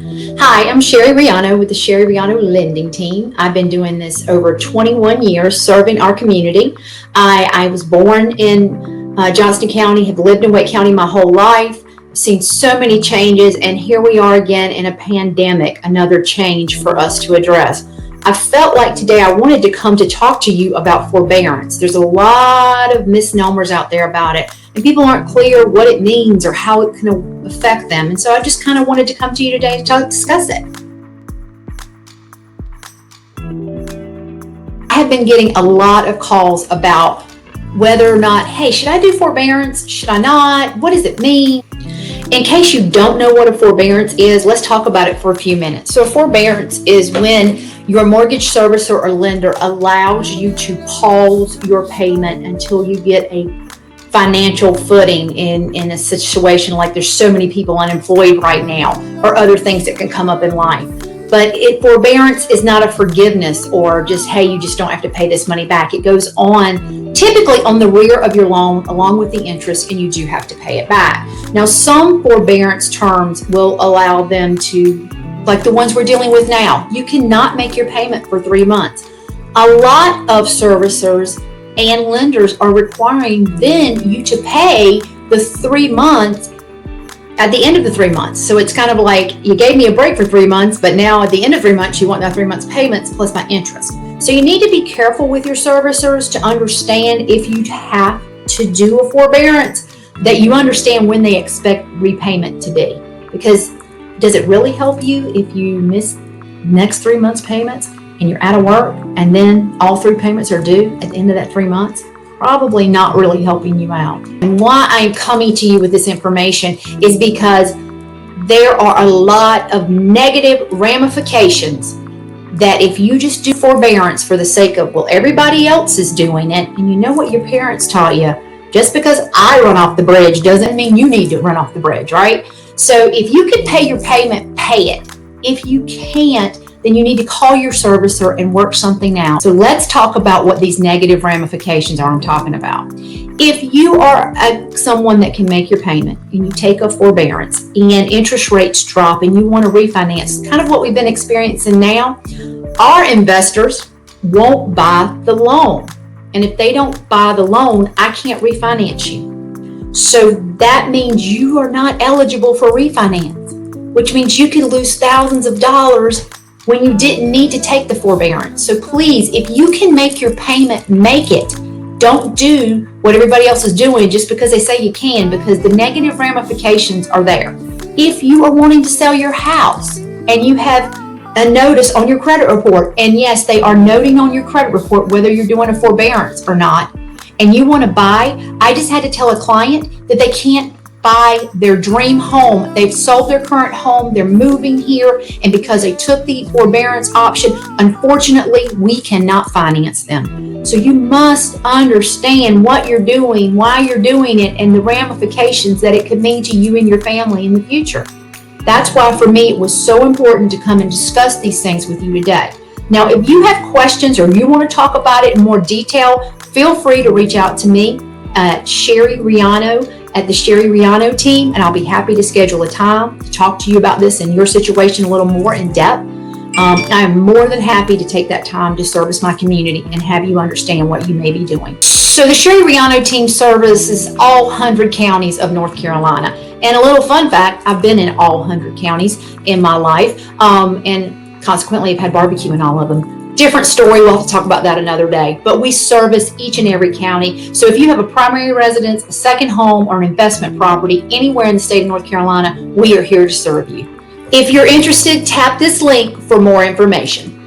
Hi, I'm Sherry Riano with the Sherry Riano Lending Team. I've been doing this over 21 years, serving our community. I was born in Johnston County, have lived in Wake County my whole life, seen so many changes, and here we are again in a pandemic, another change for us to address. I felt like today I wanted to come to talk to you about forbearance. There's a lot of misnomers out there about it, and people aren't clear what it means or how it can affect them. And so I just kind of wanted to come to you today to discuss it. I have been getting a lot of calls about whether or not, hey, should I do forbearance? Should I not? What does it mean? In case you don't know what a forbearance is, let's talk about it for a few minutes. So a forbearance is when your mortgage servicer or lender allows you to pause your payment until you get a financial footing in a situation like there's so many people unemployed right now or other things that can come up in life. But forbearance is not a forgiveness or just, hey, you just don't have to pay this money back. It goes on typically on the rear of your loan along with the interest, and you do have to pay it back. Now, some forbearance terms will allow them to, like the ones we're dealing with now, you cannot make your payment for 3 months. A lot of servicers and lenders are requiring then you to pay the 3 months at the end of the 3 months. So it's kind of like you gave me a break for 3 months, but now at the end of 3 months, you want that 3 months payments plus my interest. So you need to be careful with your servicers to understand if you have to do a forbearance, that you understand when they expect repayment to be. Because does it really help you if you miss next 3 months payments and you're out of work and then all 3 payments are due at the end of that 3 months? Probably not really helping you out. And why I'm coming to you with this information is because there are a lot of negative ramifications that if you just do forbearance for the sake of, well, everybody else is doing it, and you know what your parents taught you, just because I run off the bridge doesn't mean you need to run off the bridge, right? So if you can pay your payment, pay it. If you can't, then you need to call your servicer and work something out. So let's talk about what these negative ramifications are I'm talking about. If you are someone that can make your payment and you take a forbearance and interest rates drop and you want to refinance, kind of what we've been experiencing now, our investors won't buy the loan. And if they don't buy the loan, I can't refinance you. So that means you are not eligible for refinance, which means you can lose thousands of dollars when you didn't need to take the forbearance. So please, if you can make your payment, make it. Don't do what everybody else is doing just because they say you can, because the negative ramifications are there. If you are wanting to sell your house and you have a notice on your credit report, and yes, they are noting on your credit report whether you're doing a forbearance or not, and you want to buy, I just had to tell a client that they can't buy their dream home. They've sold their current home, they're moving here, and because they took the forbearance option, unfortunately, we cannot finance them. So you must understand what you're doing, why you're doing it, and the ramifications that it could mean to you and your family in the future. That's why for me, it was so important to come and discuss these things with you today. Now, if you have questions or you want to talk about it in more detail, feel free to reach out to me at Sherry Riano at the Sherry Riano team, and I'll be happy to schedule a time to talk to you about this and your situation a little more in depth. I am more than happy to take that time to service my community and have you understand what you may be doing. So the Sherry Riano team services all 100 counties of North Carolina. And a little fun fact, I've been in all 100 counties in my life, and consequently I've had barbecue in all of them. Different story, we'll have to talk about that another day. But we service each and every county. So if you have a primary residence, a second home, or an investment property anywhere in the state of North Carolina, we are here to serve you. If you're interested, tap this link for more information.